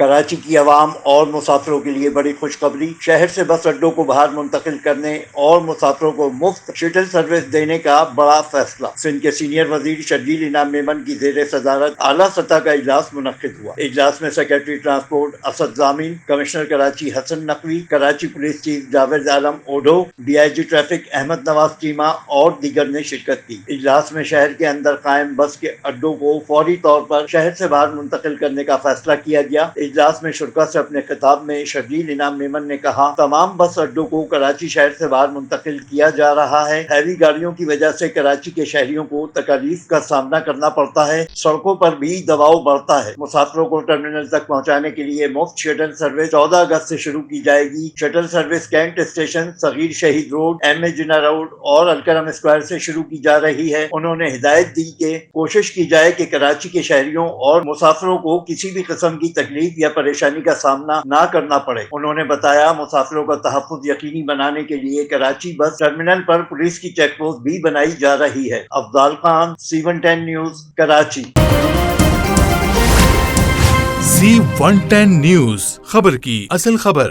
کراچی کی عوام اور مسافروں کے لیے بڑی خوشخبری، شہر سے بس اڈوں کو باہر منتقل کرنے اور مسافروں کو مفت شٹل سروس دینے کا بڑا فیصلہ۔ سندھ کے سینئر وزیر شرجیل انعام میمن کی زیر صدارت اعلیٰ سطح کا اجلاس منعقد ہوا۔ اجلاس میں secretary transport Asad Zamin, commissioner Karachi Hasan Naqvi, Karachi police chief Javed Alam Odho, D I G traffic Ahmed Nawaz Cheema اور دیگر نے شرکت کی۔ اجلاس میں شہر کے اندر قائم بس کے اڈوں کو فوری طور پر شہر سے باہر منتقل کرنے کا فیصلہ کیا گیا۔ اجلاس میں شرکاء سے اپنے خطاب میں شرجیل انعام میمن نے کہا، تمام بس اڈوں کو کراچی شہر سے باہر منتقل کیا جا رہا ہے۔ ہیوی گاڑیوں کی وجہ سے کراچی کے شہریوں کو تکالیف کا سامنا کرنا پڑتا ہے، سڑکوں پر بھی دباؤ بڑھتا ہے۔ مسافروں کو ٹرمینل تک پہنچانے کے لیے مفت شٹل سروس 14 اگست سے شروع کی جائے گی۔ شٹل سروس کینٹ اسٹیشن، صغیر شہید روڈ، ایم اے جناح روڈ اور الکرم اسکوائر سے شروع کی جا رہی ہے۔ انہوں نے ہدایت دی کہ کوشش کی جائے کہ کراچی کے شہریوں اور مسافروں کو کسی بھی قسم کی تکلیف یا پریشانی کا سامنا نہ کرنا پڑے۔ انہوں نے بتایا، مسافروں کا تحفظ یقینی بنانے کے لیے کراچی بس ٹرمینل پر پولیس کی چیک پوسٹ بھی بنائی جا رہی ہے۔ Afzal Khan, C110 news, Karachi. C110 news, خبر کی اصل خبر۔